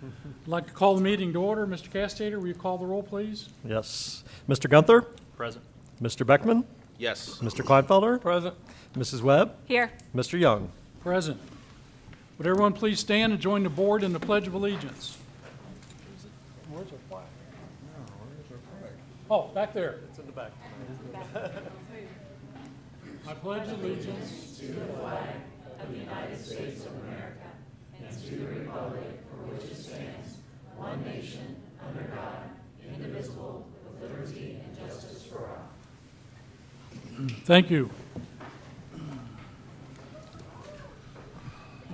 I'd like to call the meeting to order. Mr. Castater, will you call the roll, please? Yes. Mr. Gunther? Present. Mr. Beckman? Yes. Mr. Kleinfelder? Present. Mrs. Webb? Here. Mr. Young? Present. Would everyone please stand and join the board in the Pledge of Allegiance? Where's our flag? Oh, back there. It's in the back. I pledge allegiance Thank you.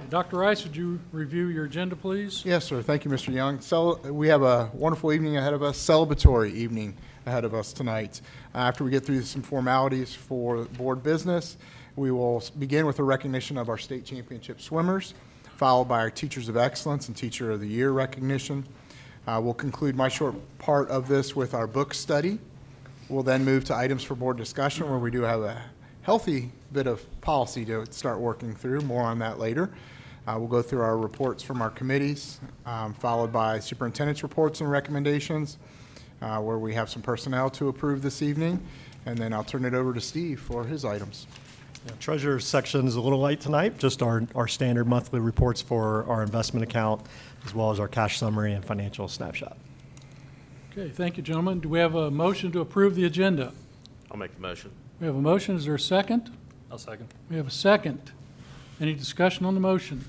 Dr. Rice, would you review your agenda, please? Yes, sir. Thank you, Mr. Young. So we have a wonderful evening ahead of us, celebratory evening ahead of us tonight. After we get through some formalities for board business, we will begin with a recognition of our state championship swimmers, followed by our Teachers of Excellence and Teacher of the Year recognition. We'll conclude my short part of this with our book study. We'll then move to items for board discussion, where we do have a healthy bit of policy to start working through. More on that later. We'll go through our reports from our committees, followed by superintendent's reports and recommendations, where we have some personnel to approve this evening. And then I'll turn it over to Steve for his items. Treasurer's section is a little light tonight, just our standard monthly reports for our investment account, as well as our cash summary and financial snapshot. Okay, thank you, gentlemen. Do we have a motion to approve the agenda? I'll make the motion. We have a motion. Is there a second? I'll second. We have a second. Any discussion on the motion?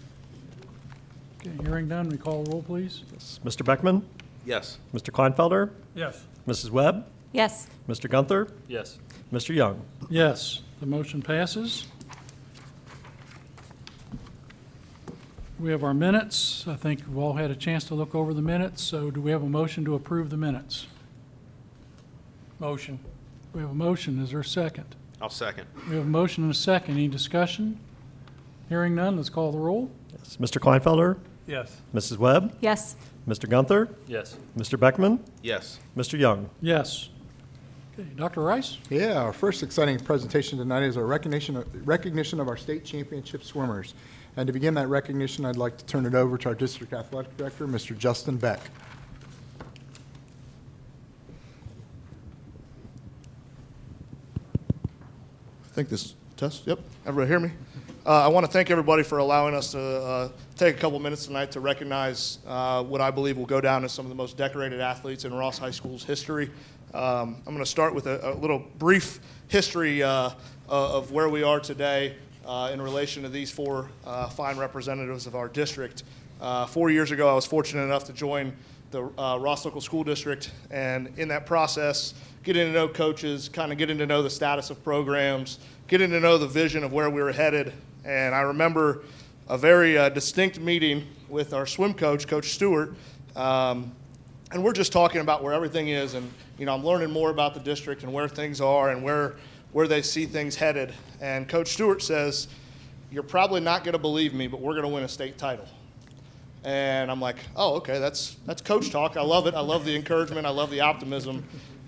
Okay, hearing none, we call the roll, please. Yes. Mr. Beckman? Yes. Mr. Kleinfelder? Yes. Mrs. Webb? Yes. Mr. Gunther? Yes. Mr. Young? Yes, the motion passes. We have our minutes. I think we've all had a chance to look over the minutes, so do we have a motion to approve the minutes? Motion. We have a motion. Is there a second? I'll second. We have a motion and a second. Any discussion? Hearing none, let's call the roll. Yes. Mr. Kleinfelder? Yes. Mrs. Webb? Yes. Mr. Gunther? Yes. Mr. Beckman? Yes. Mr. Young? Yes. Okay, Dr. Rice? Yeah, our first exciting presentation tonight is our recognition of our state championship swimmers. And to begin that recognition, I'd like to turn it over to our district athletic director, Mr. Justin Beck. I think this test, yep, everybody hear me? I want to thank everybody for allowing us to take a couple minutes tonight to recognize what I believe will go down as some of the most decorated athletes in Ross High School's history. I'm going to start with a little brief history of where we are today in relation to these four fine representatives of our district. 4 years ago, I was fortunate enough to join the Ross Local School District, and in that process, getting to know coaches, kind of getting to know the status of programs, getting to know the vision of where we were headed. And I remember a very distinct meeting with our swim coach, Coach Stewart, and we're just talking about where everything is, and I'm learning more about the district and where things are and where they see things headed. And Coach Stewart says, "You're probably not going to believe me, but we're going to win a state title." And I'm like, "Oh, okay, that's coach talk. I love it. I love the encouragement. I love the optimism."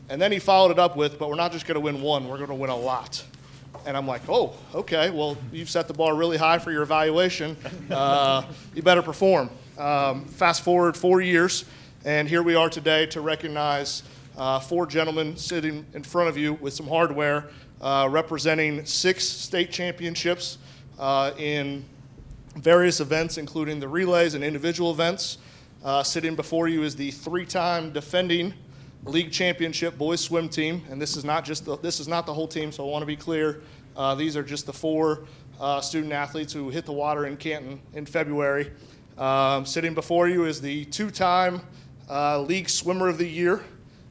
And then he followed it up with, "But we're not just going to win one. We're going to win a lot." And I'm like, "Oh, okay. Well, you've set the bar really high for your evaluation. You better perform." Fast forward 4 years, and here we are today to recognize four gentlemen sitting in front of you with some hardware, representing 6 state championships in various events, including the relays and individual events. Sitting before you is the 3-time defending league championship boys swim team, and this is not the whole team, so I want to be clear. These are just the 4 student athletes who hit the water in Canton in February. Sitting before you is the 2-time league swimmer of the year,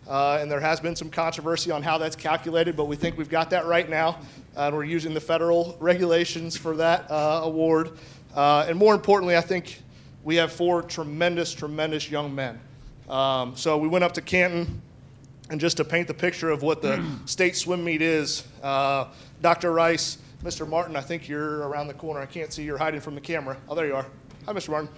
and there has been some controversy on how that's calculated, but we think we've got that right now, and we're using the federal regulations for that award. And more importantly, I think we have 4 tremendous young men. So we went up to Canton, and just to paint the picture of what the state swim meet is, Dr. Rice, Mr. Martin, I think you're around the corner. I can't see, you're hiding from the camera. Oh, there you are. Hi, Mr. Martin.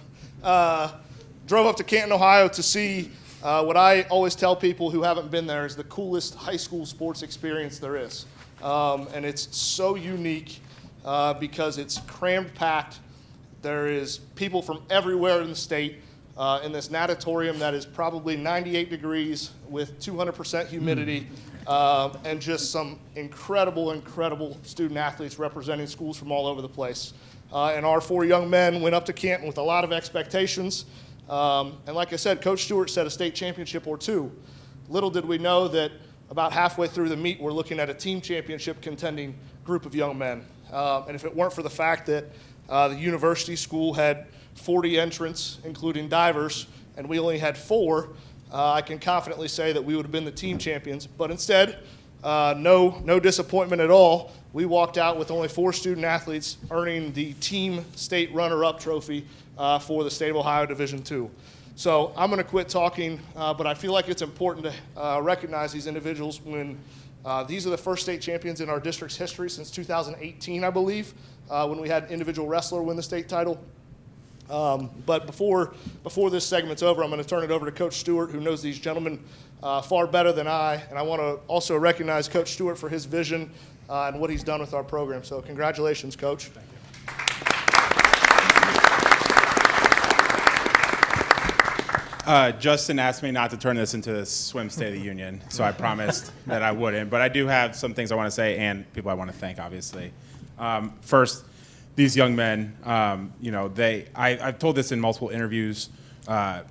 Drove up to Canton, Ohio to see what I always tell people who haven't been there is the coolest high school sports experience there is. And it's so unique because it's crammed packed. There is people from everywhere in the state. in this natatorium that is probably 98 degrees with 200% humidity, and just some incredible student athletes representing schools from all over the place. And our 4 young men went up to Canton with a lot of expectations. And like I said, Coach Stewart set a state championship or 2. Little did we know that about halfway through the meet, we're looking at a team championship contending group of young men. And if it weren't for the fact that the university school had 40 entrants, including divers, and we only had 4, I can confidently say that we would have been the team champions. But instead, no disappointment at all. We walked out with only 4 student athletes earning the team state runner-up trophy for the state of Ohio Division II. So I'm going to quit talking, but I feel like it's important to recognize these individuals when these are the first state champions in our district's history since 2018, I believe, when we had an individual wrestler win the state title. But before this segment's over, I'm going to turn it over to Coach Stewart, who knows these gentlemen far better than I. And I want to also recognize Coach Stewart for his vision and what he's done with our program. So congratulations, Coach. Thank you. Justin asked me not to turn this into a swim State of the Union, so I promised that I wouldn't. But I do have some things I want to say and people I want to thank, obviously. First, these young men, I've told this in multiple interviews to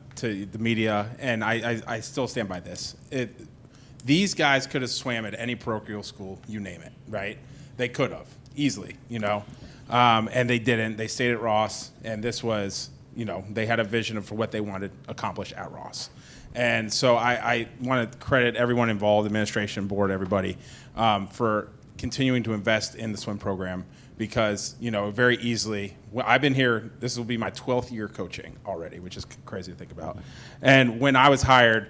the media, and I still stand by this. These guys could have swam at any parochial school, you name it, right? They could have, easily, and they didn't. They stayed at Ross, and this was, they had a vision for what they wanted to accomplish at Ross. And so I want to credit everyone involved, administration, board, everybody, for continuing to invest in the swim program because, very easily, I've been here, this will be my 12th year coaching already, which is crazy to think about. And when I was hired,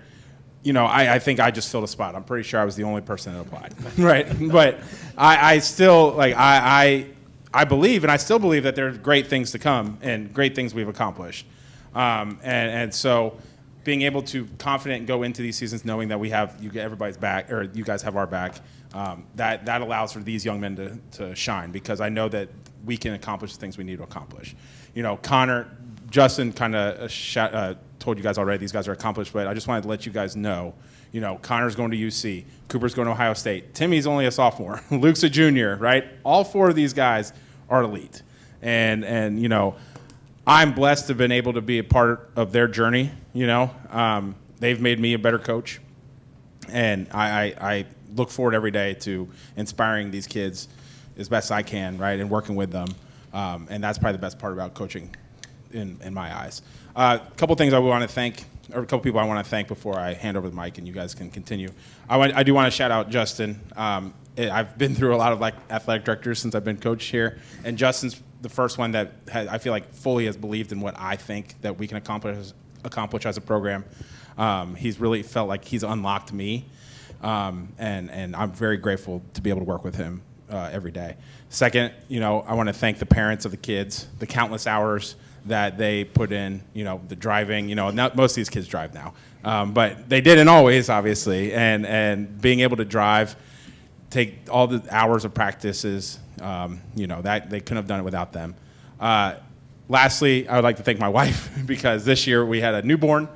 I think I just filled a spot. I'm pretty sure I was the only person that applied, right? But I still, I believe, and I still believe that there are great things to come and great things we've accomplished. And so being able to confident go into these seasons knowing that we have everybody's back, or you guys have our back, that allows for these young men to shine because I know that we can accomplish the things we need to accomplish. Connor, Justin kind of told you guys already these guys are accomplished, but I just wanted to let you guys know, Connor's going to UC, Cooper's going to Ohio State, Timmy's only a sophomore, Luke's a junior, right? All 4 of these guys are elite. And I'm blessed to have been able to be a part of their journey, They've made me a better coach. And I look forward every day to inspiring these kids as best I can, right, and working with them. And that's probably the best part about coaching in my eyes. A couple things I want to thank, or a couple people I want to thank before I hand over the mic and you guys can continue. I do want to shout out Justin. I've been through a lot of athletic directors since I've been coach here, and Justin's the first one that I feel like fully has believed in what I think that we can accomplish as a program. He's really felt like he's unlocked me, and I'm very grateful to be able to work with him every day. Second, I want to thank the parents of the kids, the countless hours that they put in, the driving, not, most of these kids drive now, but they didn't always, obviously, and being able to drive, take all the hours of practices, that they couldn't have done it without them. Lastly, I would like to thank my wife because this year we had a newborn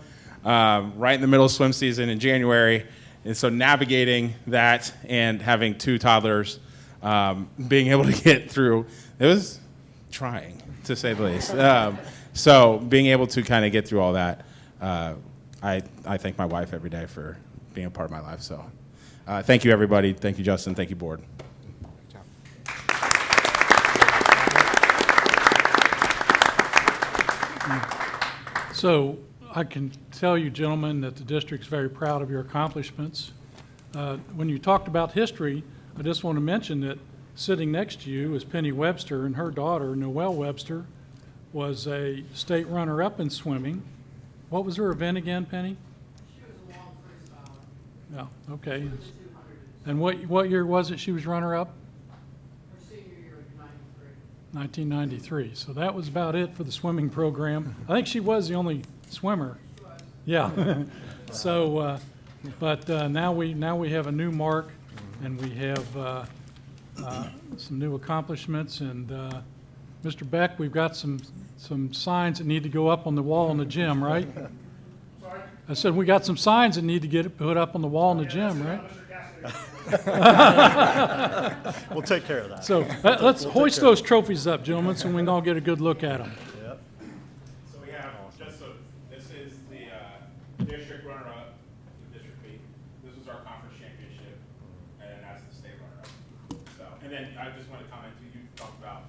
right in the middle of swim season in January, and so navigating that and having 2 toddlers, being able to get through, it was trying, to say the least. So being able to kind of get through all that, I thank my wife every day for being a part of my life. So thank you, everybody. Thank you, Justin. Thank you, board. So I can tell you, gentlemen, that the district's very proud of your accomplishments. When you talked about history, I just want to mention that sitting next to you is Penny Webster, and her daughter, Noelle Webster, was a state runner-up in swimming. What was her event again, Penny? She was a long freestyler. Yeah, okay. She was 200. And what year was it she was runner-up? Her senior year of 93. 1993. So that was about it for the swimming program. I think she was the only swimmer. She was. Yeah. So, now we have a new mark, and we have some new accomplishments, and Mr. Beck, we've got some signs that need to go up on the wall in the gym, right? I said, we got some signs that need to get put up on the wall in the gym, right? We'll take care of that. So let's hoist those trophies up, gentlemen, so we can all get a good look at them. Yep. So we have, just so, this is the district runner-up, District B. This was our conference championship, and then that's the state runner-up. So, and then I just want to comment too, you talked about,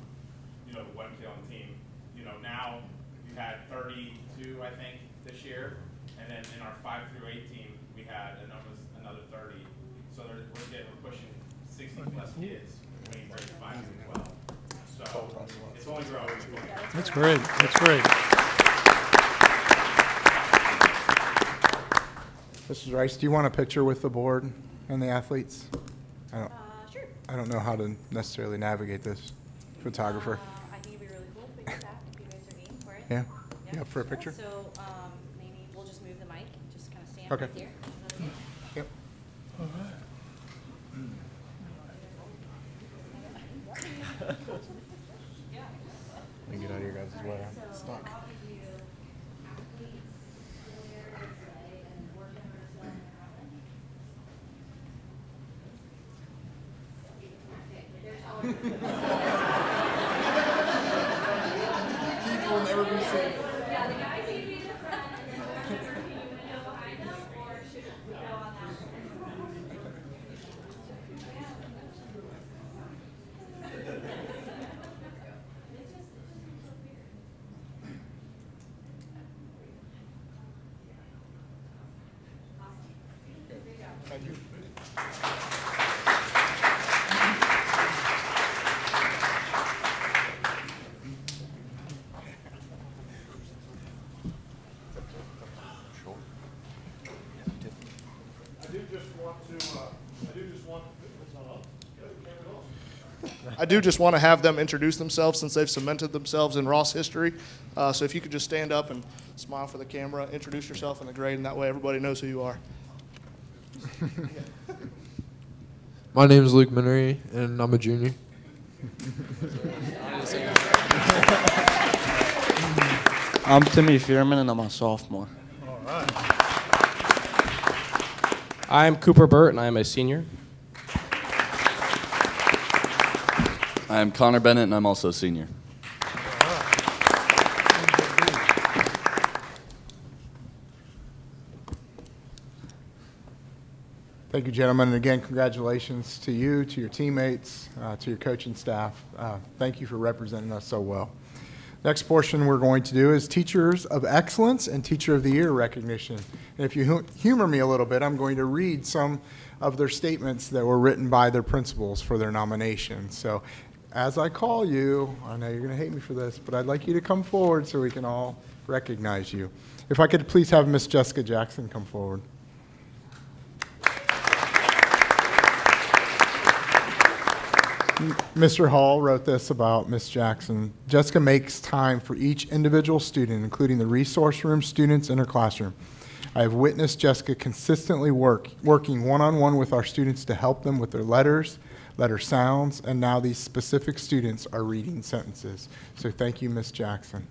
you know, the one kid on the team. You know, now we've had 32, I think, this year, and then in our 5 through 8 team, we had almost another 30. So we're pushing 60 plus kids when you break 5 through 12. So it's only growing. That's great. That's great. Mrs. Rice, do you want a picture with the board and the athletes? Sure. I don't know how to necessarily navigate this. Photographer. I think it'd be really cool for your staff if you guys are game for it. Yeah? You up for a picture? So, maybe we'll just move the mic, just kind of stand Okay. right there. Yep. Let me get out of your guys' way. I'm stuck. I do just want to have them introduce themselves since they've cemented themselves in Ross history. So if you could just stand up and smile for the camera, introduce yourself in the grade, and that way everybody knows who you are. My name is Luke Minery, and I'm a junior. I'm Timmy Fearman, and I'm a sophomore. I'm Cooper Burt, and I'm a senior. I'm Connor Bennett, and I'm also a senior. Thank you, gentlemen. And again, congratulations to you, to your teammates, to your coaching staff. Thank you for representing us so well. Next portion we're going to do is Teachers of Excellence and Teacher of the Year recognition. And if you humor me a little bit, I'm going to read some of their statements that were written by their principals for their nomination. So as I call you, I know you're going to hate me for this, but I'd like you to come forward so we can all recognize you. If I could please have Miss Jessica Jackson come forward. Mr. Hall wrote this about Miss Jackson. Jessica makes time for each individual student, including the resource room students in her classroom. I have witnessed Jessica consistently working one-on-one with our students to help them with their letters, letter sounds, and now these specific students are reading sentences. So thank you, Miss Jackson.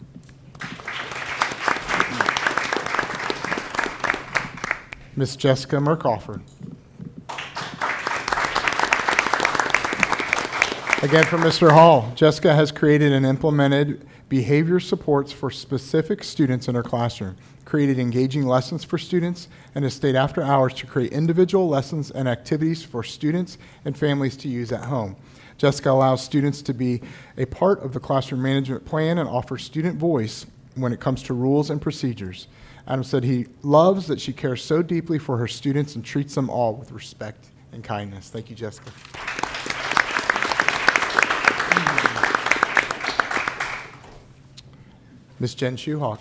Miss Jessica Mercoffer. Again, from Mr. Hall, Jessica has created and implemented behavior supports for specific students in her classroom, created engaging lessons for students, and has stayed after hours to create individual lessons and activities for students and families to use at home. Jessica allows students to be a part of the classroom management plan and offers student voice when it comes to rules and procedures. Adam said he loves that she cares so deeply for her students and treats them all with respect and kindness. Thank you, Jessica. Ms. Jen Schuhawk.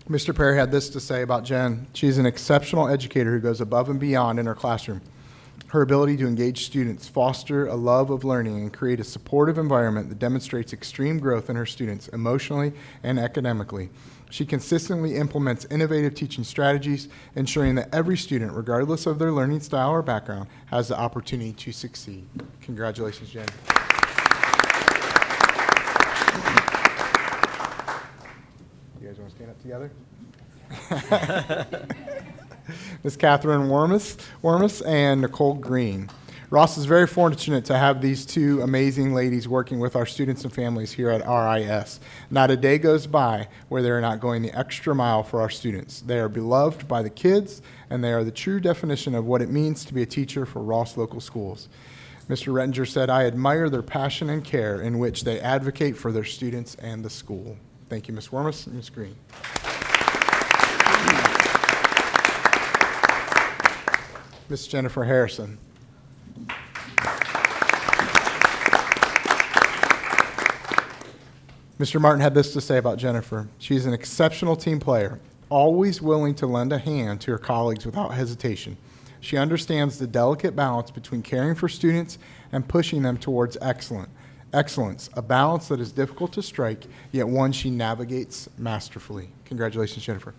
Mr. Perry had this to say about Jen. She's an exceptional educator who goes above and beyond in her classroom. Her ability to engage students, foster a love of learning, and create a supportive environment that demonstrates extreme growth in her students emotionally and academically. She consistently implements innovative teaching strategies, ensuring that every student, regardless of their learning style or background, has the opportunity to succeed. Congratulations, Jen. You guys want to stand up together? Ms. Catherine Wormus and Nicole Green. Ross is very fortunate to have these two amazing ladies working with our students and families here at RIS. Not a day goes by where they're not going the extra mile for our students. They are beloved by the kids, and they are the true definition of what it means to be a teacher for Ross Local Schools. Mr. Rettinger said, "I admire their passion and care in which they advocate for their students and the school." Thank you, Ms. Wormus and Ms. Green. Ms. Jennifer Harrison. Mr. Martin had this to say about Jennifer. She's an exceptional team player, always willing to lend a hand to her colleagues without hesitation. She understands the delicate balance between caring for students and pushing them towards excellence, a balance that is difficult to strike, yet one she navigates masterfully. Congratulations, Jennifer.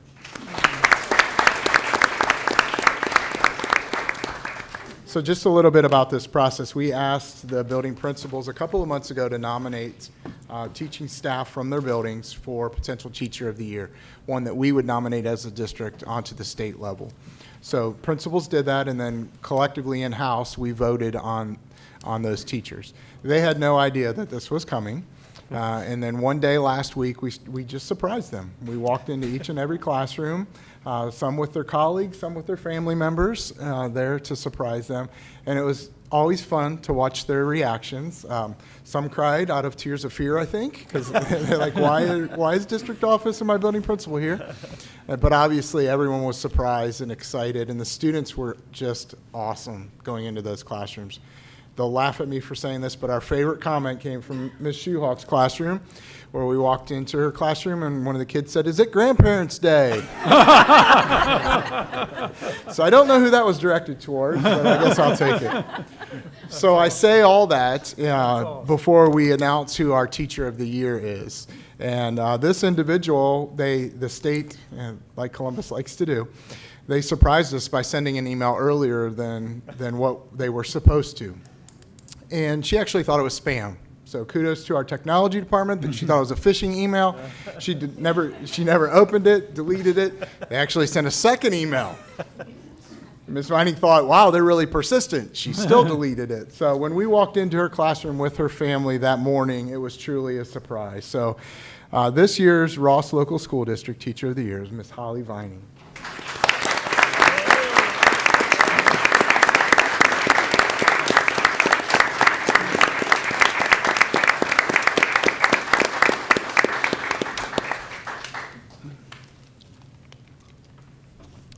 So just a little bit about this process. We asked the building principals a couple of months ago to nominate teaching staff from their buildings for potential teacher of the year, one that we would nominate as a district onto the state level. So principals did that, and then collectively in-house, we voted on those teachers. They had no idea that this was coming. And then one day last week, we just surprised them. We walked into each and every classroom, some with their colleagues, some with their family members, there to surprise them. And it was always fun to watch their reactions. Some cried out of tears of fear, I think, because they're like, why is district office and my building principal here? But obviously, everyone was surprised and excited, and the students were just awesome going into those classrooms. They'll laugh at me for saying this, but our favorite comment came from Ms. Schuhawk's classroom, where we walked into her classroom and one of the kids said, "Is it Grandparents' Day?" So I don't know who that was directed towards, but I guess I'll take it. So I say all that before we announce who our Teacher of the Year is. And this individual, the state, like Columbus likes to do, they surprised us by sending an email earlier than what they were supposed to. And she actually thought it was spam. So kudos to our technology department that she thought it was a phishing email. She never opened it, deleted it. They actually sent a second email. Ms. Vining thought, wow, they're really persistent. She still deleted it. So when we walked into her classroom with her family that morning, it was truly a surprise. So this year's Ross Local School District Teacher of the Year is Ms. Holly Vining.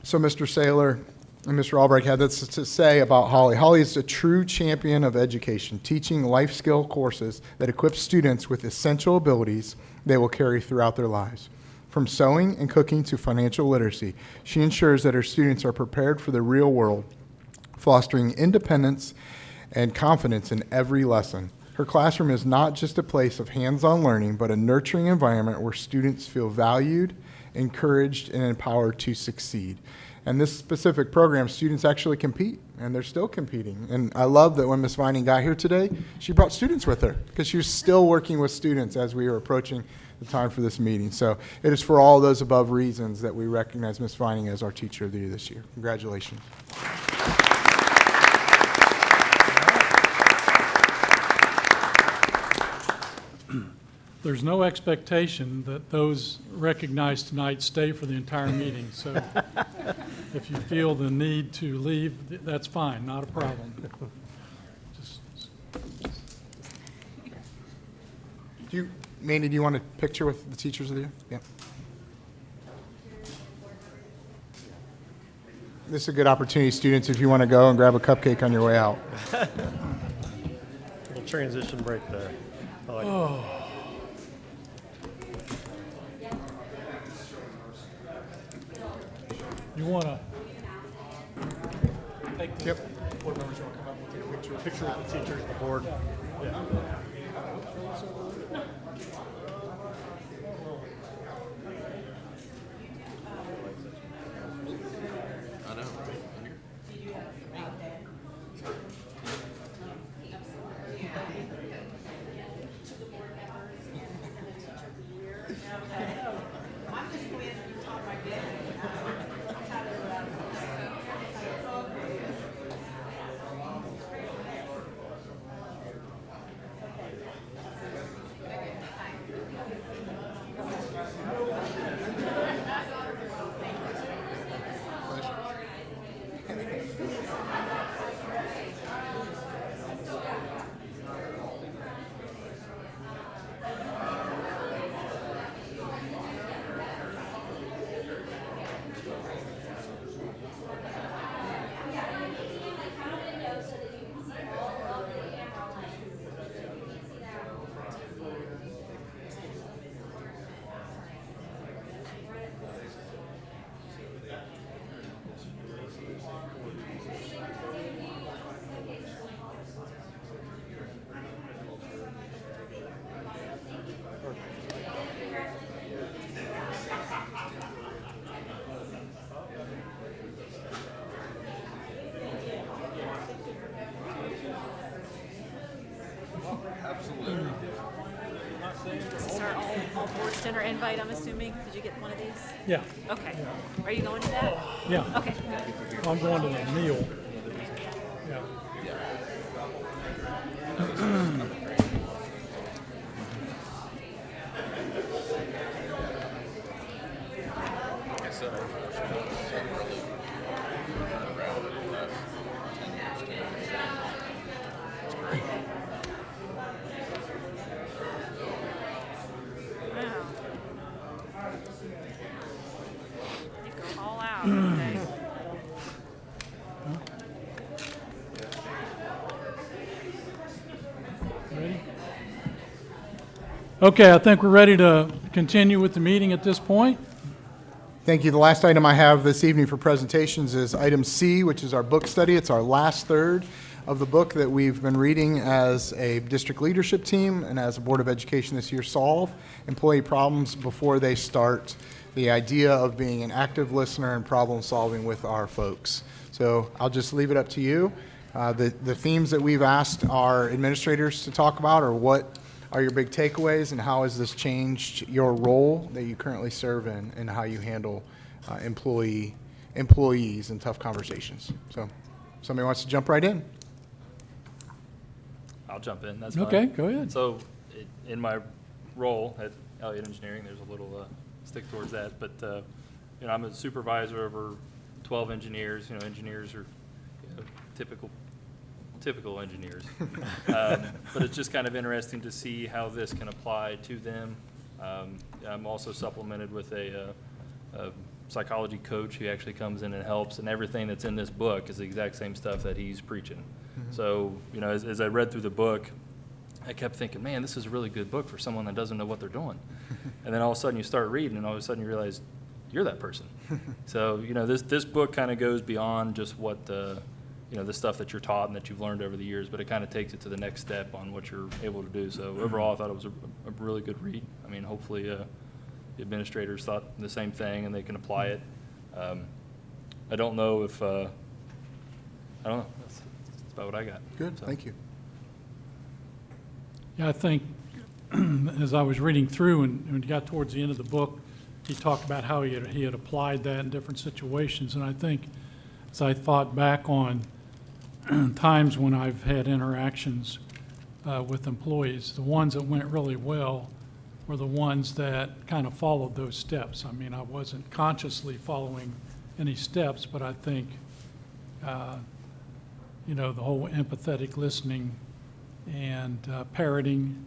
So Mr. Saylor and Mr. Albrecht had this to say about Holly. Holly is a true champion of education, teaching life skill courses that equip students with essential abilities they will carry throughout their lives. From sewing and cooking to financial literacy, she ensures that her students are prepared for the real world, fostering independence and confidence in every lesson. Her classroom is not just a place of hands-on learning, but a nurturing environment where students feel valued, encouraged, and empowered to succeed. And this specific program, students actually compete, and they're still competing. And I love that when Ms. Vining got here today, she brought students with her, because she was still working with students as we were approaching the time for this meeting. So it is for all those above reasons that we recognize Ms. Vining as our Teacher of the Year this year. Congratulations. There's no expectation that those recognized tonight stay for the entire meeting, so if you feel the need to leave, that's fine, not a problem. Mandy, do you want a picture with the Teachers of the Year? Yeah. This is a good opportunity, students, if you want to go and grab a cupcake on your way out. Little transition break there. I like it. You want to take this? Yep. board members want to come up and take a picture. Picture of the teachers, the board. This is our all boards dinner invite, I'm assuming. Did you get one of these? Yeah, Okay. Are you going to that? yeah. Okay. I'm going to the meal. Yeah. Wow. You go all out today. Ready? Okay, I think we're ready to continue with the meeting at this point. Thank you. The last item I have this evening for presentations is item C, which is our book study. It's our last third of the book that we've been reading as a district leadership team and as a Board of Education this year, Solve Employee Problems Before They Start. The idea of being an active listener and problem solving with our folks. So I'll just leave it up to you. The themes that we've asked our administrators to talk about are what are your big takeaways and how has this changed your role that you currently serve in and how you handle employees and tough conversations. So somebody wants to jump right in. I'll jump in, that's fine. Okay, go ahead. So, in my role at Elliott Engineering, there's a little stick towards that, but, you know, I'm a supervisor over 12 engineers. You know, engineers are, you know, typical engineers. But it's just kind of interesting to see how this can apply to them. I'm also supplemented with a psychology coach who actually comes in and helps, and everything that's in this book is the exact same stuff that he's preaching. So, you know, as I read through the book, I kept thinking, man, this is a really good book for someone that doesn't know what they're doing. And then all of a sudden you start reading, and all of a sudden you realize you're that person. So, you know, this book kind of goes beyond just what you know, the stuff that you're taught and that you've learned over the years, but it kind of takes it to the next step on what you're able to do. So overall, I thought it was a really good read. I mean, hopefully the administrators thought the same thing and they can apply it. I don't know if, I don't know. That's about what I got. Good, So. thank you. Yeah, I think as I was reading through and when you got towards the end of the book, he talked about how he had applied that in different situations. And I think as I thought back on times when I've had interactions with employees, the ones that went really well were the ones that kind of followed those steps. I mean, I wasn't consciously following any steps, but I think, you know, the whole empathetic listening and parroting,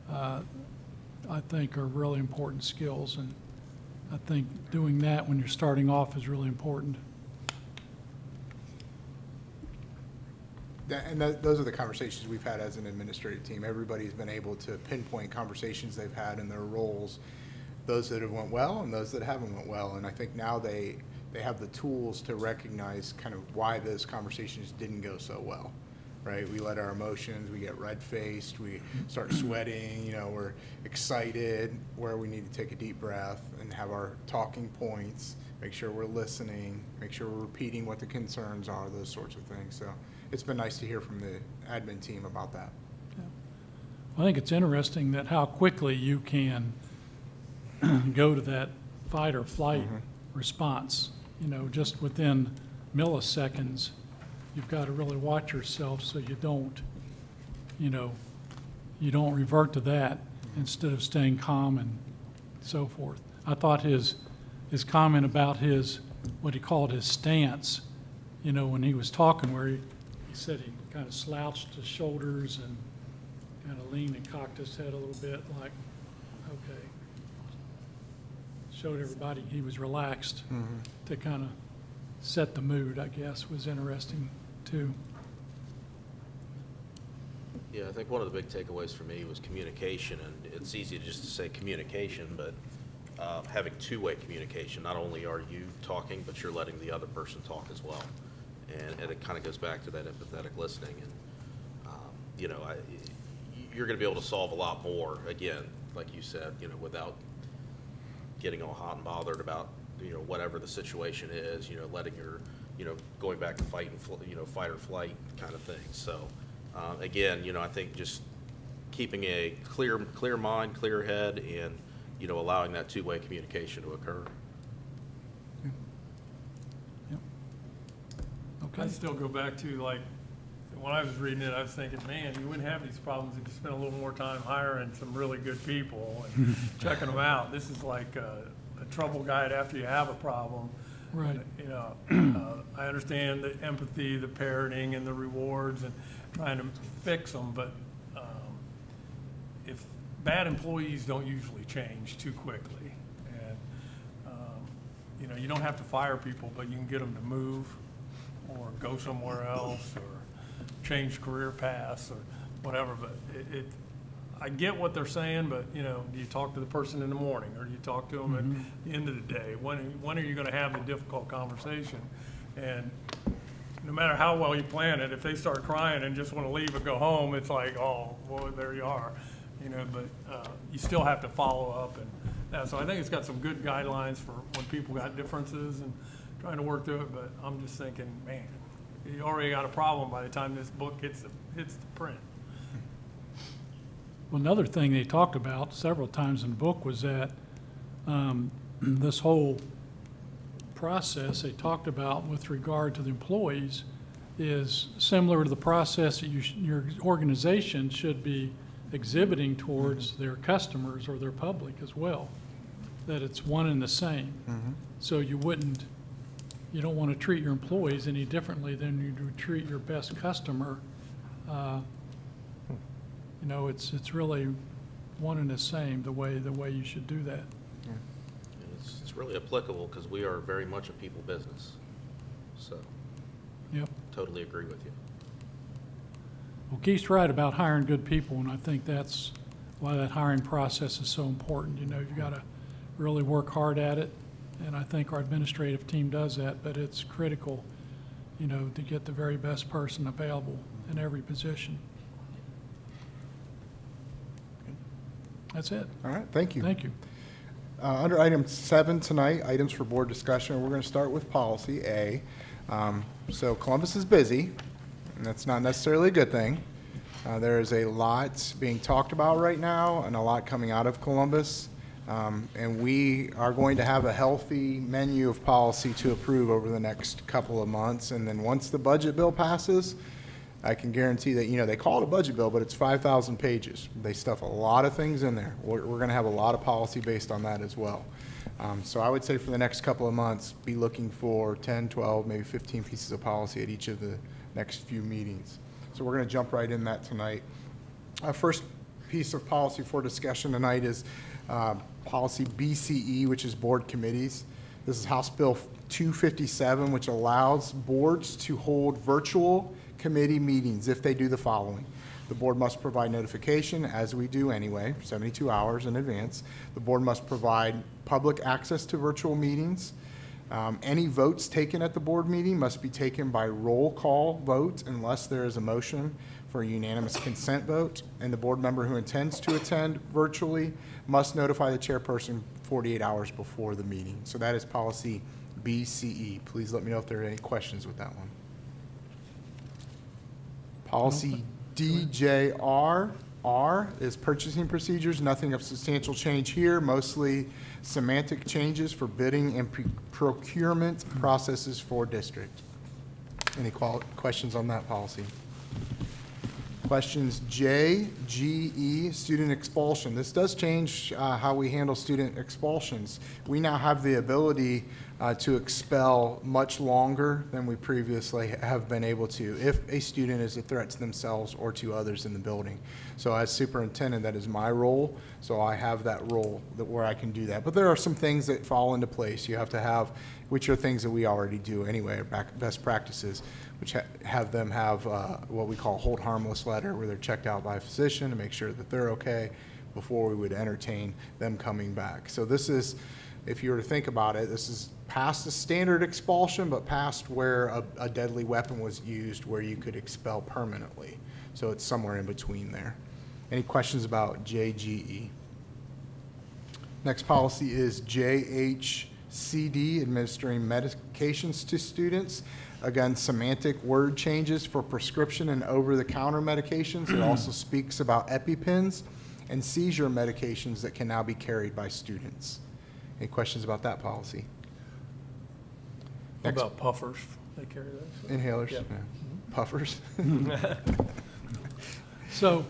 I think are really important skills. And I think doing that when you're starting off is really important. Those are the conversations we've had as an administrative team. Everybody's been able to pinpoint conversations they've had in their roles, those that have went well and those that haven't went well. And I think now they they have the tools to recognize kind of why those conversations didn't go so well, right? We let our emotions, we get red-faced, we start sweating, we're excited, where we need to take a deep breath and have our talking points, make sure we're listening, make sure we're repeating what the concerns are, those sorts of things. So it's been nice to hear from the admin team about that. I think it's interesting that how quickly you can go to that fight or flight response, just within milliseconds. You've got to really watch yourself so you don't revert to that instead of staying calm and so forth. I thought his comment about what he called his stance, when he was talking, where he said he kind of slouched his shoulders and kind of leaned and cocked his head a little bit, like, okay. Showed everybody he was relaxed to kind of set the mood, I guess, was interesting too. Yeah, I think one of the big takeaways for me was communication, and it's easy to just say communication, but having two-way communication. Not only are you talking, but you're letting the other person talk as well, and it kind of goes back to that empathetic listening. And you're going to be able to solve a lot more, again, like you said, without getting all hot and bothered about whatever the situation is. Letting your going back to fight or flight kind of thing. So. Again, I think just keeping a clear mind, clear head, and, allowing that two-way communication to occur. Yep. I Okay. still go back to, like, when I was reading it, I was thinking, man, you wouldn't have these problems if you spent a little more time hiring some really good people and checking them out. This is like a trouble guide after you have a problem. Right. I understand the empathy, the parenting, and the rewards, and trying to fix them, but if bad employees don't usually change too quickly, and you don't have to fire people, but you can get them to move or go somewhere else or change career paths or whatever. But I get what they're saying, but do you talk to the person in the morning, or do you talk to them at the end of the day? When are you going to have the difficult conversation? And no matter how well you plan it, if they start crying and just want to leave and go home, it's like, oh, well, there you are, But you still have to follow up, and so I think it's got some good guidelines for when people got differences and trying to work through it. But I'm just thinking, man, you already got a problem by the time this book hits the print. Well, another thing they talked about several times in the book was that this whole process they talked about with regard to the employees is similar to the process that your organization should be exhibiting towards their customers or their public as well, that it's one and the same. So you don't want to treat your employees any differently than you do treat your best customer. It's really one and the same, the way you should do that. And it's really applicable because we are very much a people business. So, Yep. totally agree with you. Well, Keith's right about hiring good people, and I think that's why that hiring process is so important. You've got to really work hard at it, and I think our administrative team does that, but it's critical, to get the very best person available in every position. That's it. All right, thank you. Thank you. Under item 7 tonight, items for board discussion, we're going to start with policy A. So Columbus is busy, and that's not necessarily a good thing. There is a lot being talked about right now and a lot coming out of Columbus. And we are going to have a healthy menu of policy to approve over the next couple of months. And then once the budget bill passes, I can guarantee that, they call it a budget bill, but it's 5,000 pages. They stuff a lot of things in there. We're going to have a lot of policy based on that as well. So I would say for the next couple of months, be looking for 10, 12, maybe 15 pieces of policy at each of the next few meetings. So we're going to jump right in that tonight. Our first piece of policy for discussion tonight is policy BCE, which is board committees. This is House Bill 257, which allows boards to hold virtual committee meetings if they do the following. The board must provide notification, as we do anyway, 72 hours in advance. The board must provide public access to virtual meetings. Any votes taken at the board meeting must be taken by roll call vote unless there is a motion for a unanimous consent vote, and the board member who intends to attend virtually must notify the chairperson 48 hours before the meeting. So that is policy BCE. Please let me know if there are any questions with that one. Policy DJR is purchasing procedures. Nothing of substantial change here, mostly semantic changes for bidding and procurement processes for district. Any questions on that policy? Questions J, G, E, student expulsion. This does change how we handle student expulsions. We now have the ability to expel much longer than we previously have been able to if a student is a threat to themselves or to others in the building. So as superintendent, that is my role. So I have that role where I can do that. But there are some things that fall into place. You have to have, which are things that we already do anyway, best practices, which have them have what we call hold harmless letter, where they're checked out by a physician to make sure that they're okay before we would entertain them coming back. So this is, if you were to think about it, this is past the standard expulsion, but past where a deadly weapon was used where you could expel permanently. So it's somewhere in between there. Any questions about JGE? Next policy is JHCD, administering medications to students. Again, semantic word changes for prescription and over-the-counter medications. It also speaks about EpiPens and seizure medications that can now be carried by students. Any questions about that policy? What about puffers? They carry those? Inhalers? Yep. Yeah. Puffers? So,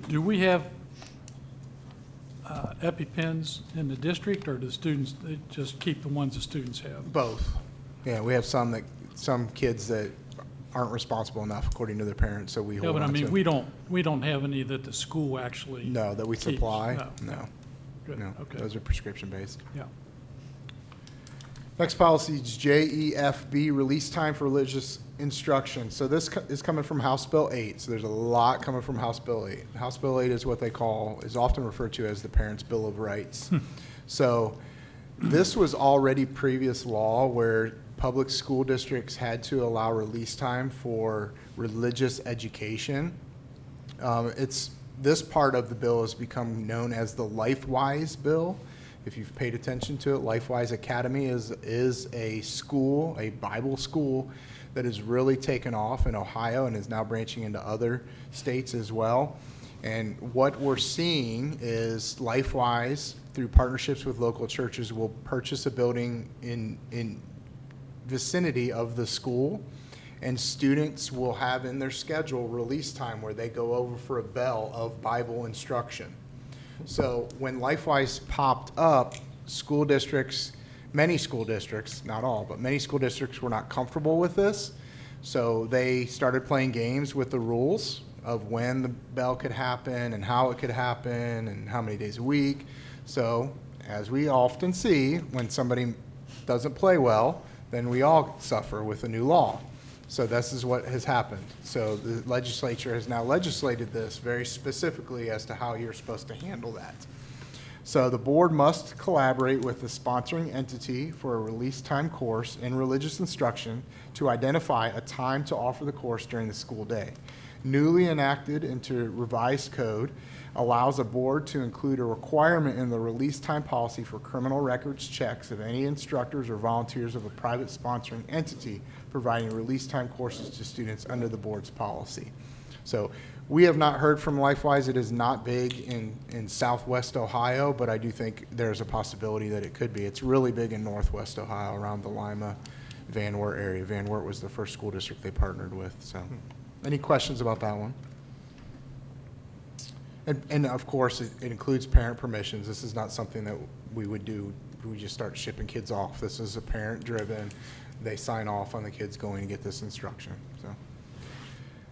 do we have EpiPens in the district, or do students, they just keep the ones the students have? Both. Yeah, we have some kids that aren't responsible enough according to their parents, so we Yeah, hold but I on to mean, them. we don't have any that the school actually. No, that we keeps. supply? No. No. Good, No, okay. those are prescription-based. Yeah. Next policy is JEFB, release time for religious instruction. So this is coming from House Bill 8. So there's a lot coming from House Bill 8. House Bill 8 is what they call, is often referred to as the Parents' Bill of Rights. So this was already previous law where public school districts had to allow release time for religious education. This part of the bill has become known as the LifeWise bill. If you've paid attention to it, LifeWise Academy is a school, a Bible school that has really taken off in Ohio and is now branching into other states as well. And what we're seeing is LifeWise, through partnerships with local churches, will purchase a building in vicinity of the school, and students will have in their schedule release time where they go over for a bell of Bible instruction. So when LifeWise popped up, school districts, many school districts, not all, but many school districts were not comfortable with this. So they started playing games with the rules of when the bell could happen and how it could happen and how many days a week. So as we often see, when somebody doesn't play well, then we all suffer with a new law. So this is what has happened. So the legislature has now legislated this very specifically as to how you're supposed to handle that. So the board must collaborate with the sponsoring entity for a release time course in religious instruction to identify a time to offer the course during the school day. Newly enacted into revised code allows a board to include a requirement in the release time policy for criminal records checks of any instructors or volunteers of a private sponsoring entity providing release time courses to students under the board's policy. So we have not heard from LifeWise. It is not big in Southwest Ohio, but I do think there's a possibility that it could be. It's really big in Northwest Ohio around the Lima, Van Wert area. Van Wert was the first school district they partnered with. So any questions about that one? And of course, it includes parent permissions. This is not something that we would do. We just start shipping kids off. This is a parent-driven. They sign off on the kids going to get this instruction. So,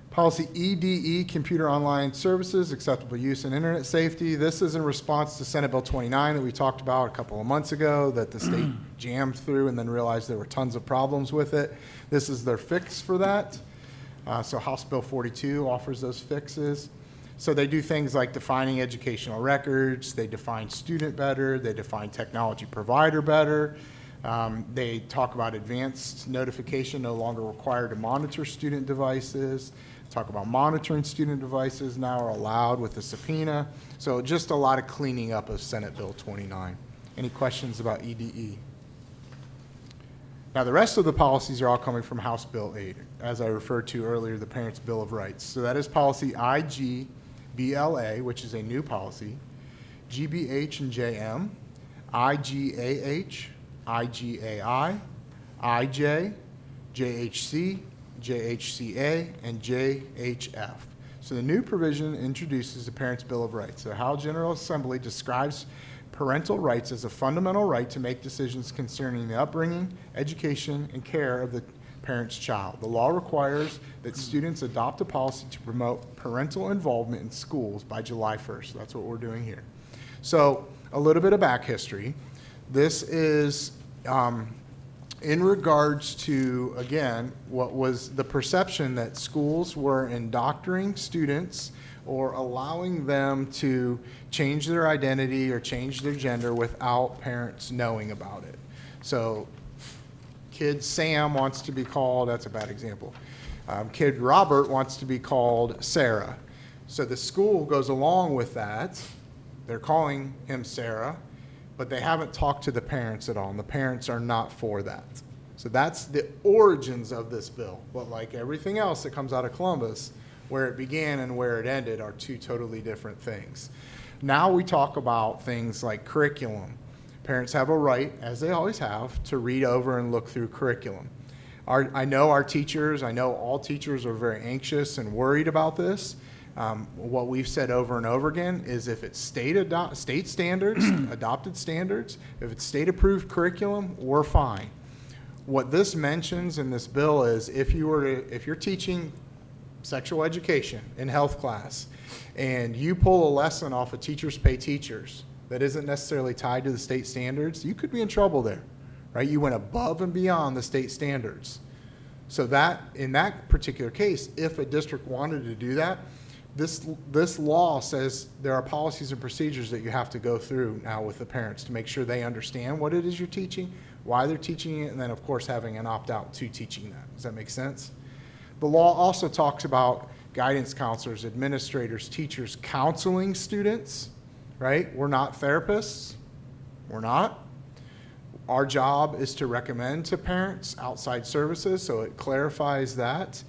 policy EDE, computer online services, acceptable use and internet safety. This is in response to Senate Bill 29 that we talked about a couple of months ago that the state jammed through and then realized there were tons of problems with it. This is their fix for that. So House Bill 42 offers those fixes. So they do things like defining educational records, they define student better, they define technology provider better. They talk about advanced notification no longer required to monitor student devices. Talk about monitoring student devices now are allowed with a subpoena. So just a lot of cleaning up of Senate Bill 29. Any questions about EDE? Now, the rest of the policies are all coming from House Bill 8, as I referred to earlier, the Parents' Bill of Rights. So that is policy IGBLA, which is a new policy, GBH and JM, IGAH, IGAI, IJ, JHC, JHCA, and JHF. So the new provision introduces the Parents' Bill of Rights. The Ohio General Assembly describes parental rights as a fundamental right to make decisions concerning the upbringing, education, and care of the parent's child. The law requires that students adopt a policy to promote parental involvement in schools by July 1st. That's what we're doing here. So a little bit of back history. This is in regards to, again, what was the perception that schools were indoctrinating students or allowing them to change their identity or change their gender without parents knowing about it. So kid Sam wants to be called, that's a bad example. Kid Robert wants to be called Sarah. So the school goes along with that. They're calling him Sarah, but they haven't talked to the parents at all, and the parents are not for that. So that's the origins of this bill. But like everything else that comes out of Columbus, where it began and where it ended are two totally different things. Now we talk about things like curriculum. Parents have a right, as they always have, to read over and look through curriculum. I know our teachers, I know all teachers are very anxious and worried about this. What we've said over and over again is if it's state standards, adopted standards, if it's state-approved curriculum, we're fine. What this mentions in this bill is if you're teaching sexual education in health class and you pull a lesson off of Teachers Pay Teachers that isn't necessarily tied to the state standards, you could be in trouble there, right? You went above and beyond the state standards. So that, in that particular case, if a district wanted to do that, this law says there are policies and procedures that you have to go through now with the parents to make sure they understand what it is you're teaching, why they're teaching it, and then of course having an opt-out to teaching that. Does that make sense? The law also talks about guidance counselors, administrators, teachers counseling students, right? We're not therapists. We're not. Our job is to recommend to parents outside services, so it clarifies that.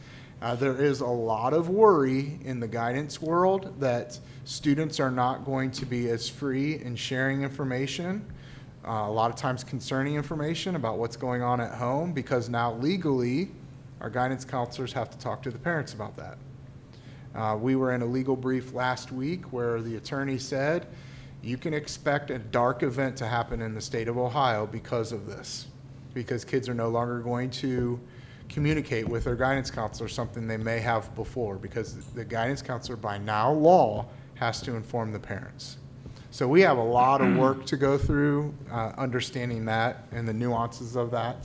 There is a lot of worry in the guidance world that students are not going to be as free in sharing information, a lot of times concerning information about what's going on at home, because now legally, our guidance counselors have to talk to the parents about that. We were in a legal brief last week where the attorney said, you can expect a dark event to happen in the state of Ohio because of this, because kids are no longer going to communicate with their guidance counselor, something they may have before, because the guidance counselor by now law has to inform the parents. So we have a lot of work to go through, understanding that and the nuances of that.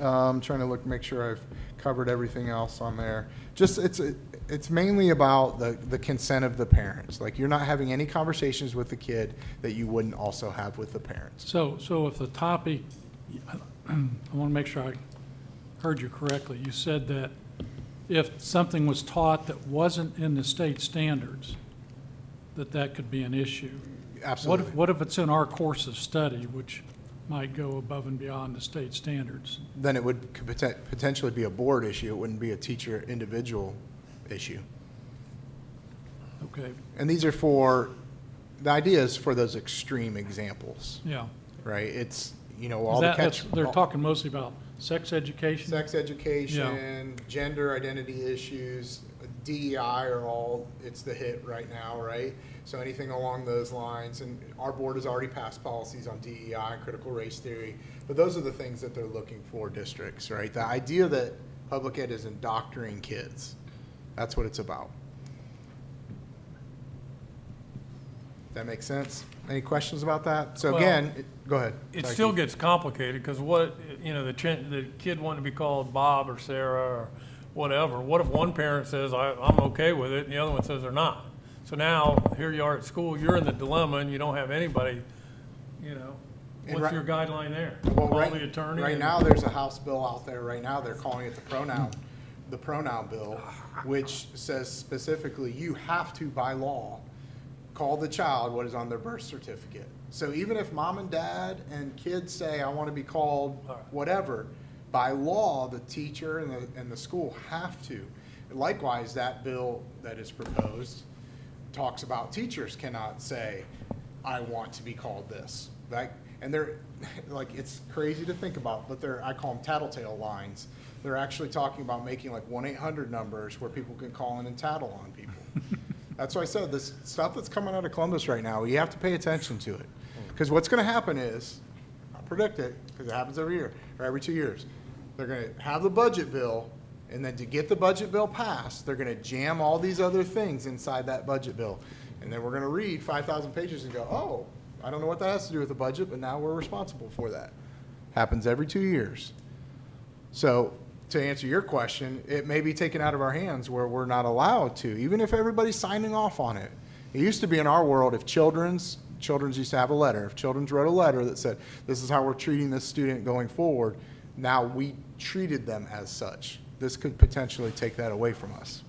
I'm trying to make sure I've covered everything else on there. Just it's mainly about the consent of the parents. Like you're not having any conversations with the kid that you wouldn't also have with the parents. So if the topic, I want to make sure I heard you correctly. You said that if something was taught that wasn't in the state standards, that could be an issue. Absolutely. What if it's in our course of study, which might go above and beyond the state standards? Then it could potentially be a board issue. It wouldn't be a teacher individual issue. Okay. And these are the idea is for those extreme examples. Yeah. Right? It's, all the They're talking mostly about sex education? Sex education, gender identity issues, DEI it's the hit right now, right? So anything along those lines, and our board has already passed policies on DEI and critical race theory, but those are the things that they're looking for districts, right? The idea that public ed is indoctrinating kids, that's what it's about. That makes sense? Any questions about that? So again, go ahead. It Sorry, still Keith. gets complicated because the kid wanted to be called Bob or Sarah whatever. What if one parent says, I'm okay with it, and the other one says they're not? So now, here you are at school, you're in the dilemma, and you don't have anybody, you know, And what's right- your guideline there? Well, Call right, the attorney? right and- now, there's a House bill out there, right now, they're calling it the pronoun bill, which says specifically, you have to, by law, call the child what is on their birth certificate. So even if mom and dad and kids say, I want to be called whatever, by law, the teacher and the school have to. Likewise, that bill that is proposed talks about teachers cannot say, I want to be called this. Like, and they're, like, it's crazy to think about, but I call them tattletale lines. They're actually talking about making like 1-800 numbers where people can call in and tattle on people. That's why I said this stuff that's coming out of Columbus right now, you have to pay attention to it. Because what's going to happen is, I predict it, because it happens every year, or every 2 years, they're going to have the budget bill, and then to get the budget bill passed, they're going to jam all these other things inside that budget bill. And then we're going to read 5,000 pages and go, oh, I don't know what that has to do with the budget, but now we're responsible for that. Happens every 2 years. So to answer your question, it may be taken out of our hands where we're not allowed to, even if everybody's signing off on it. It used to be in our world, if Children's used to have a letter. If Children's wrote a letter that said, this is how we're treating this student going forward, now we treated them as such. This could potentially take that away from us.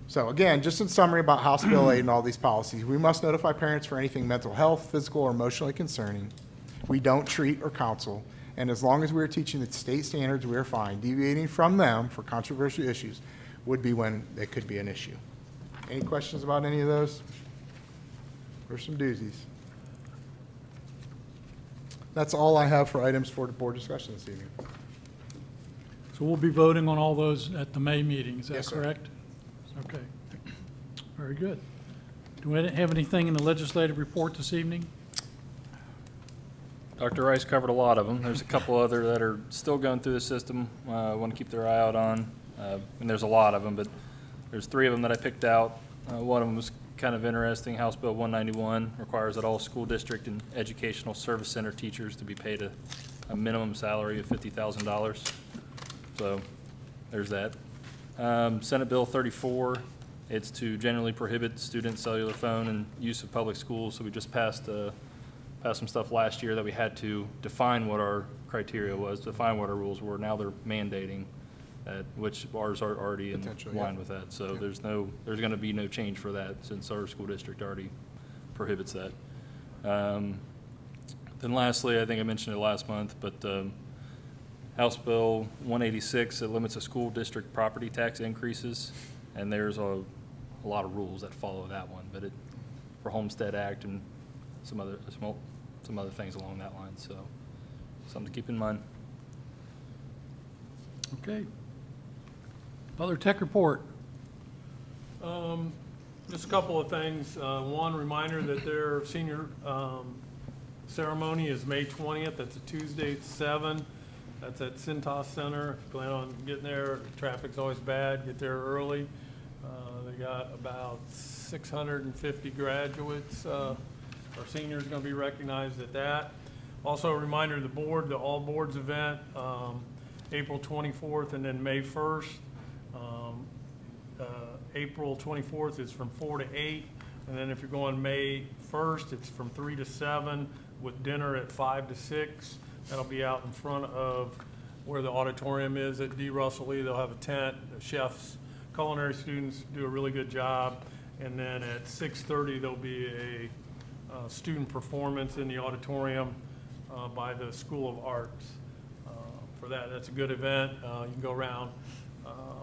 So again, just in summary about House Bill 8 and all these policies, we must notify parents for anything mental health, physical, or emotionally concerning. We don't treat or counsel. And as long as we are teaching the state standards, we are fine. Deviating from them for controversial issues would be when it could be an issue. Any questions about any of those? There's some doozies. That's all I have for items for the board discussion this evening. So we'll be voting on all those at the May meeting, is that Yes, sir. correct? Okay, very good. Do we have anything in the legislative report this evening? Dr. Rice covered a lot of them. There's a couple other that are still going through the system, want to keep their eye out on. And there's a lot of them, but there's 3 of them that I picked out. One of them was kind of interesting. House Bill 191 requires that all school district and educational service center teachers to be paid a minimum salary of $50,000. So there's that. Senate Bill 34, it's to generally prohibit student cellular phone and use of public schools. So we just passed some stuff last year that we had to define what our criteria was, define what our rules were. Now they're mandating that, which ours are already in Potentially, line yeah. with that. So there's going to be no change for that since our school district already prohibits that. Then lastly, I think I mentioned it last month, but House Bill 186, it limits a school district property tax increases, and there's a lot of rules that follow that one, but for Homestead Act and some other things along that line, so something to keep in mind. Okay. Other tech report. Just a couple of things. One reminder that their senior ceremony is May 20th. That's a Tuesday at 7. That's at Cintas Center. If you plan on getting there, traffic's always bad. Get there early. They got about 650 graduates. Our seniors are going to be recognized at that. Also, a reminder to the board, the All Boards event, April 24th and then May 1st. April 24th is from 4 to 8, and then if you're going May 1st, it's from 3 to 7 with dinner at 5 to 6. That'll be out in front of where the auditorium is at D. Russell Lee. They'll have a tent. The chefs, culinary students do a really good job. And then at 6:30, there'll be a student performance in the auditorium by the School of Arts. For that, that's a good event. You can go around.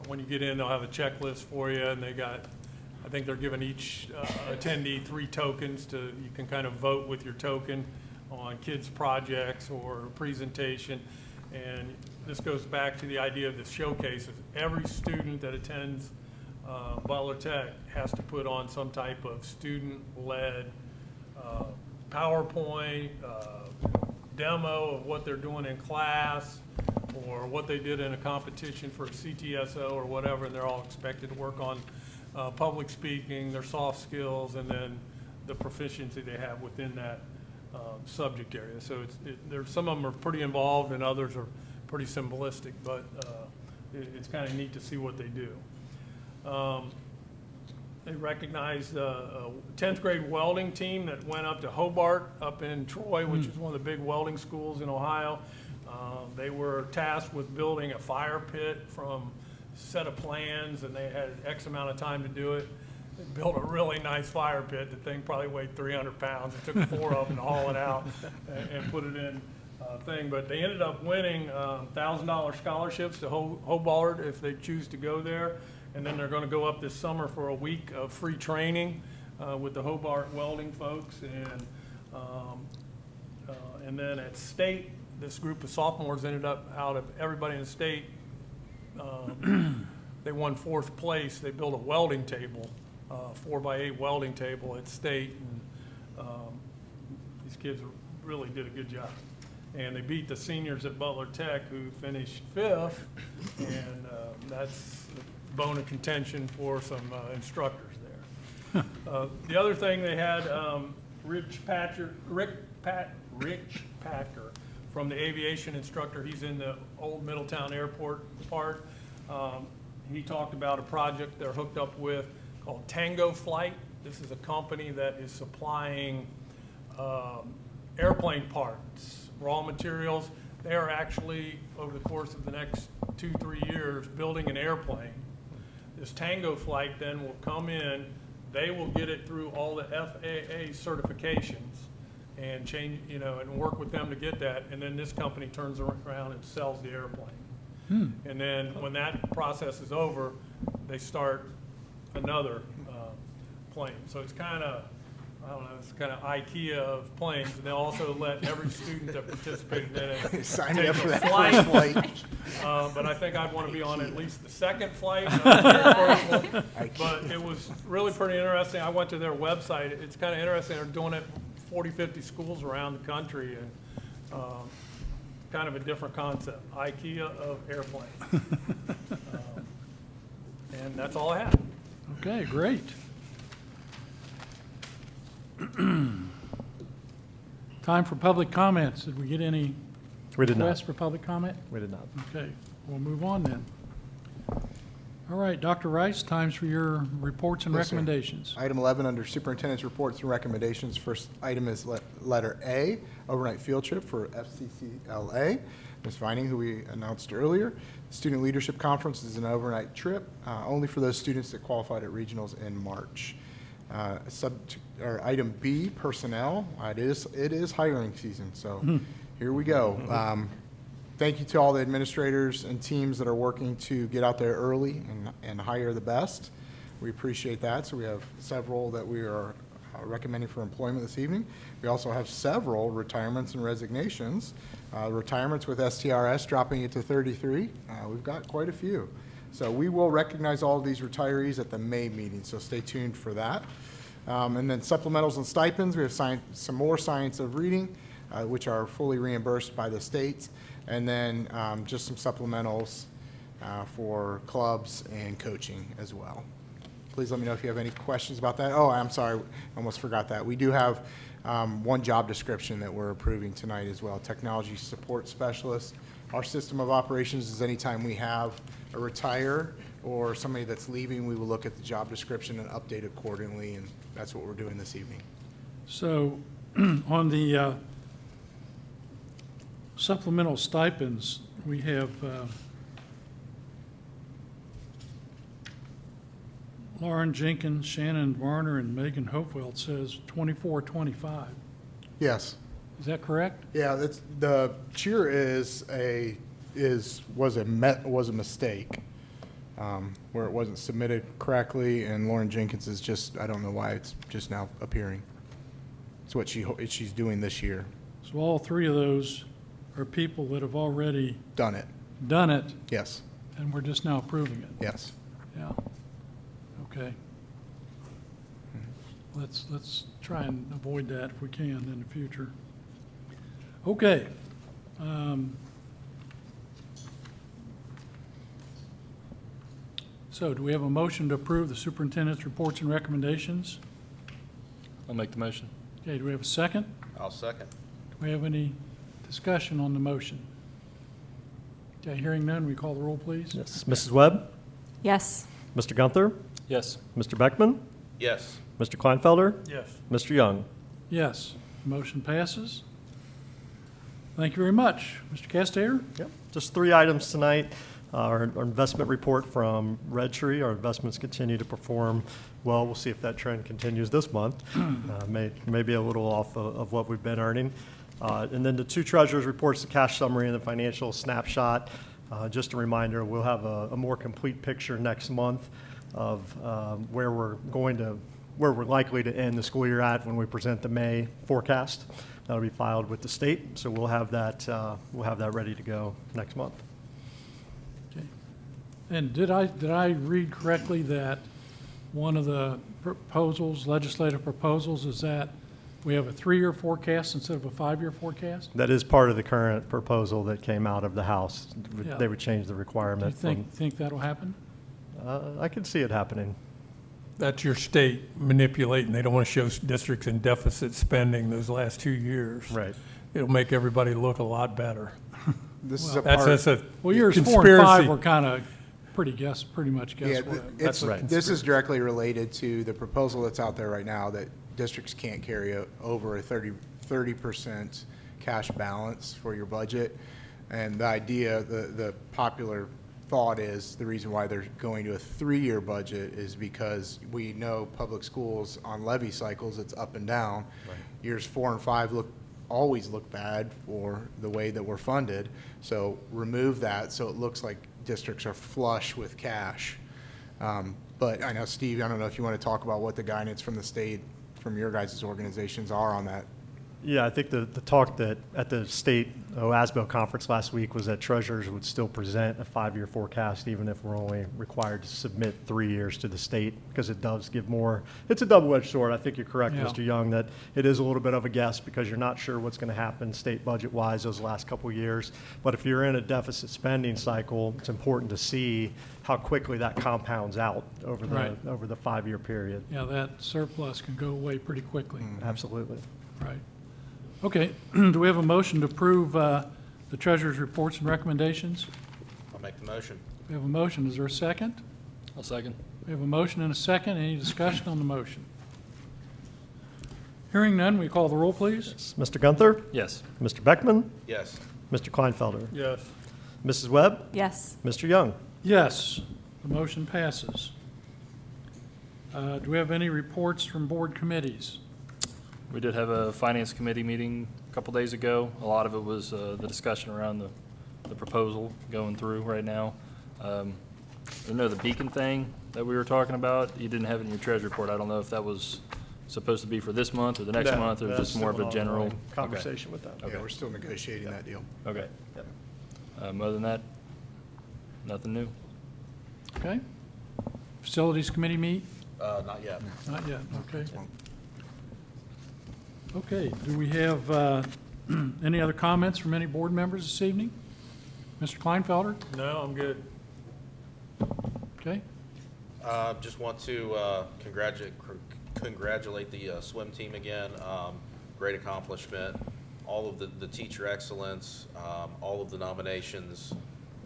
When you get in, they'll have a checklist for you, and I think they're giving each attendee 3 tokens you can kind of vote with your token on kids' projects or presentation. And this goes back to the idea of the showcases. Every student that attends Butler Tech has to put on some type of student-led PowerPoint, demo of what they're doing in class, or what they did in a competition for a CTSO or whatever, and they're all expected to work on public speaking, their soft skills, and then the proficiency they have within that subject area. So some of them are pretty involved, and others are pretty symbolistic, but it's kind of neat to see what they do. They recognized a 10th grade welding team that went up to Hobart up in Troy, which is one of the big welding schools in Ohio. They were tasked with building a fire pit from a set of plans, and they had X amount of time to do it. They built a really nice fire pit. The thing probably weighed 300 pounds. It took 4 of them to haul it out and put it in thing. But they ended up winning $1,000 scholarships to Hobart if they choose to go there. And then they're going to go up this summer for a week of free training with the Hobart welding folks. And then at state, this group of sophomores ended up, out of everybody in the state, they won 4th place. They built a welding table, 4x8 welding table at state. And these kids really did a good job. And they beat the seniors at Butler Tech, who finished 5th. And that's a bone of contention for some instructors there. The other thing they had, Rich Packer from the aviation instructor. He's in the old Middletown Airport part. He talked about a project they're hooked up with called Tango Flight. This is a company that is supplying airplane parts, raw materials. They are actually, over the course of the next 2-3 years, building an airplane. This Tango Flight then will come in. They will get it through all the FAA certifications and change, and work with them to get that. And then this company turns around and sells the airplane. And then when that process is over, they start another plane. So it's kind of, I don't know, it's kind of IKEA of planes. And they also let every student that participated in it Sign take me up a for that flight. first flight. But I think I'd want to be on at least the second flight, not the first one. But it was really pretty interesting. I went to their website. It's kind of interesting. They're doing it 40, 50 schools around the country, and kind of a different concept, IKEA of airplanes. And that's all I have. Okay, great. Time for public comments. Did we get any We did requests not. for public comment? We did not. Okay, we'll move on then. All right, Dr. Rice, times for your reports and Yes, sir. recommendations. Item 11 under Superintendent's Reports and Recommendations. First item is letter A, overnight field trip for FCCLA. Ms. Vining, who we announced earlier. Student Leadership Conference is an overnight trip, only for those students that qualified at regionals in March. Item B, personnel. It is hiring season, so here we go. Thank you to all the administrators and teams that are working to get out there early and hire the best. We appreciate that. So we have several that we are recommending for employment this evening. We also have several retirements and resignations. Retirements with STRS dropping it to 33. We've got quite a few. So we will recognize all of these retirees at the May meeting, so stay tuned for that. And then supplementals and stipends. We have some more science of reading, which are fully reimbursed by the states. And then just some supplementals for clubs and coaching as well. Please let me know if you have any questions about that. Oh, I'm sorry, I almost forgot that. We do have one job description that we're approving tonight as well, technology support specialist. Our system of operations is anytime we have a retire or somebody that's leaving, we will look at the job description and update accordingly, and that's what we're doing this evening. So on the supplemental stipends, we have Lauren Jenkins, Shannon Varner, and Megan Hopewell. It says 2425. Yes. Is that correct? Yeah, that's, the cheer was a mistake, where it wasn't submitted correctly, and Lauren Jenkins is just, I don't know why it's just now appearing. It's what she's doing this year. So all three of those are people that have already Done it. Yes. and we're just now approving it. Yes. Yeah. Okay. Let's try and avoid that if we can in the future. Okay. So do we have a motion to approve the superintendent's reports and recommendations? I'll make the motion. Okay, do we have a second? I'll second. Do we have any discussion on the motion? Okay, hearing none, we call the roll, please. Yes. Mrs. Webb? Yes. Mr. Gunther? Yes. Mr. Beckman? Yes. Mr. Kleinfelder? Yes. Mr. Young? Yes, motion passes. Thank you very much. Mr. Castayer? Yep. Just 3 items tonight. Our investment report from Red Tree. Our investments continue to perform well. We'll see if that trend continues this month. May be a little off of what we've been earning. And then the 2 treasurers' reports, the cash summary and the financial snapshot. Just a reminder, we'll have a more complete picture next month of where we're likely to end the school year at when we present the May forecast. That'll be filed with the state, so we'll have that ready to go next month. Okay. And did I read correctly that one of the proposals, legislative proposals, is that we have a 3-year forecast instead of a 5-year forecast? That is part of the current proposal that came out of the House. Yeah. They would change the Do you requirement from, think that'll happen? I can see it happening. That's your state manipulating. They don't want to show districts in deficit spending those last 2 years. Right. It'll make everybody look a lot better. This is a That's part. a Well, years 4 and 5 conspiracy. were kind of pretty much Yeah, guesswork. it's, right. this is directly related to the proposal that's out there right now that districts can't carry over a 30% cash balance for your budget. And the idea, the popular thought is the reason why they're going to a 3-year budget is because we know public schools on levy cycles, it's up and down. Years 4 and 5 always look bad for the way that we're funded. So remove that so it looks like districts are flush with cash. But I know, Steve, I don't know if you want to talk about what the guidance from the state, from your guys' organizations are on that. Yeah, I think the talk that at the state OASBO conference last week was that treasurers would still present a 5-year forecast even if we're only required to submit 3 years to the state, because it does give more, it's a double-edged sword. I think you're correct, Yeah. Mr. Young, that it is a little bit of a guess because you're not sure what's going to happen state budget-wise those last couple of years. But if you're in a deficit spending cycle, it's important to see how quickly that compounds out over Right. the 5-year period. Yeah, that surplus can go away pretty quickly. Absolutely. Right. Okay, do we have a motion to approve the treasurer's reports and recommendations? I'll make the motion. We have a motion. Is there a second? I'll second. We have a motion and a second. Any discussion on the motion? Hearing none, we call the roll, please. Mr. Gunther? Yes. Mr. Beckman? Yes. Mr. Kleinfelder? Yes. Mrs. Webb? Yes. Mr. Young? Yes, the motion passes. Do we have any reports from board committees? We did have a finance committee meeting a couple days ago. A lot of it was the discussion around the proposal going through right now. I know the beacon thing that we were talking about, you didn't have it in your treasury report. I don't know if that was supposed to be for this month or the next No, month, or that's just more of still a an general ongoing conversation with them. Yeah, we're still negotiating that deal. Okay. Other than that, nothing new. Okay. Facilities committee meet? Not yet. Not yet, okay. Okay, do we have any other comments from any board members this evening? Mr. Kleinfelder? No, I'm good. Okay, Just want to congratulate the swim team again. Great accomplishment. All of the teacher excellence, all of the nominations.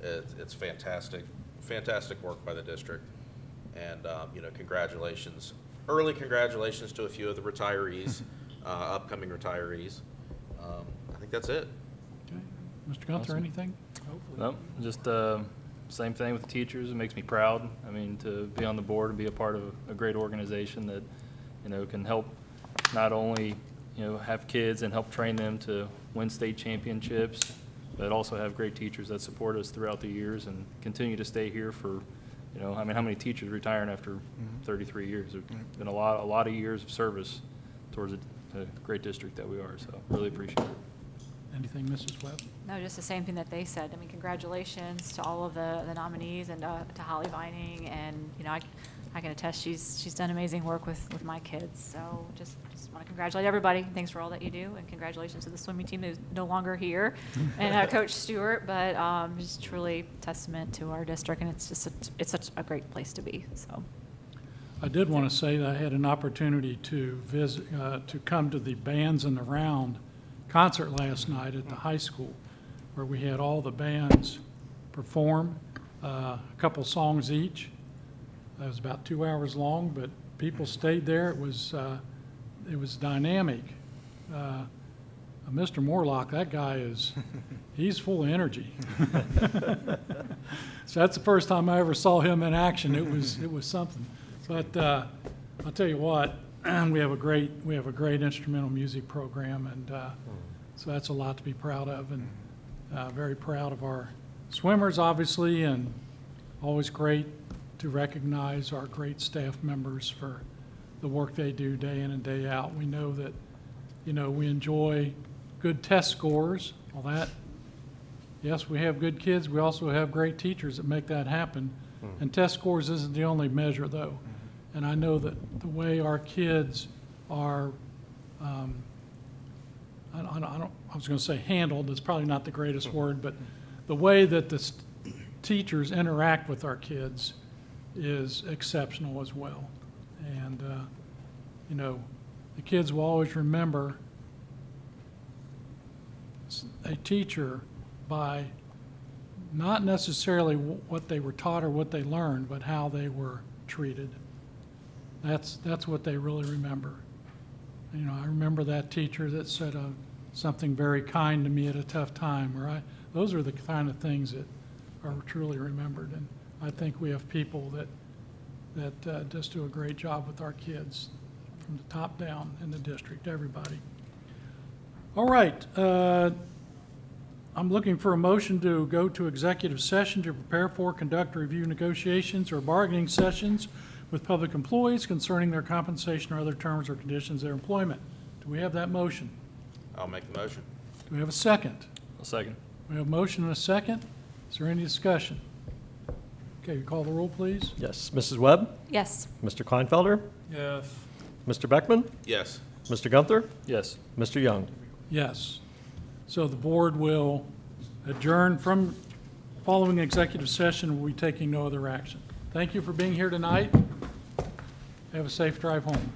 It's fantastic. Fantastic work by the district. And, congratulations. Early congratulations to a few of the retirees, upcoming retirees. I think that's it. okay. Mr. Gunther, Awesome. anything? No, just same thing with the teachers. It makes me proud. I mean, to be on the board and be a part of a great organization that, can help not only, have kids and help train them to win state championships, but also have great teachers that support us throughout the years and continue to stay here for, how many teachers retiring after 33 years? There's been a lot of years of service towards a great district that we are, so really appreciate it. Anything, Mrs. Webb? No, just the same thing that they said. I mean, congratulations to all of the nominees and to Holly Vining. And, I can attest she's done amazing work with my kids. So just want to congratulate everybody. Thanks for all that you do. And congratulations to the swimming team who's no longer here and Coach Stewart. But just truly testament to our district. And it's such a great place to be. So. I did want to say that I had an opportunity to visit, to come to the Bands in the Round concert last night at the high school, where we had all the bands perform a couple songs each. It was about 2 hours long, but people stayed there. It was dynamic. Mr. Morlock, that guy he's full of energy. So that's the first time I ever saw him in action. It was something. But I'll tell you what, we have a great instrumental music program, and so that's a lot to be proud of, and very proud of our swimmers, obviously, and always great to recognize our great staff members for the work they do day in and day out. We know that, we enjoy good test scores, all that. Yes, we have good kids. We also have great teachers that make that happen. And test scores isn't the only measure, though. And I know that the way our kids are, I was going to say handled, that's probably not the greatest word, but the way that the teachers interact with our kids is exceptional as well. And, the kids will always remember a teacher by not necessarily what they were taught or what they learned, but how they were treated. That's what they really remember. I remember that teacher that said something very kind to me at a tough time, those are the kind of things that are truly remembered. And I think we have people that just do a great job with our kids from the top down in the district, everybody. All right. I'm looking for a motion to go to executive session to prepare for, conduct, review negotiations or bargaining sessions with public employees concerning their compensation or other terms or conditions of their employment. Do we have that motion? I'll make the motion. Do we have a second? I'll second. We have a motion and a second. Is there any discussion? Okay, you call the roll, please. Yes. Mrs. Webb? Yes. Mr. Kleinfelder? Yes. Mr. Beckman? Yes. Mr. Gunther? Yes. Mr. Young? Yes. So the board will adjourn from following executive session. We'll be taking no other action. Thank you for being here tonight. Have a safe drive home.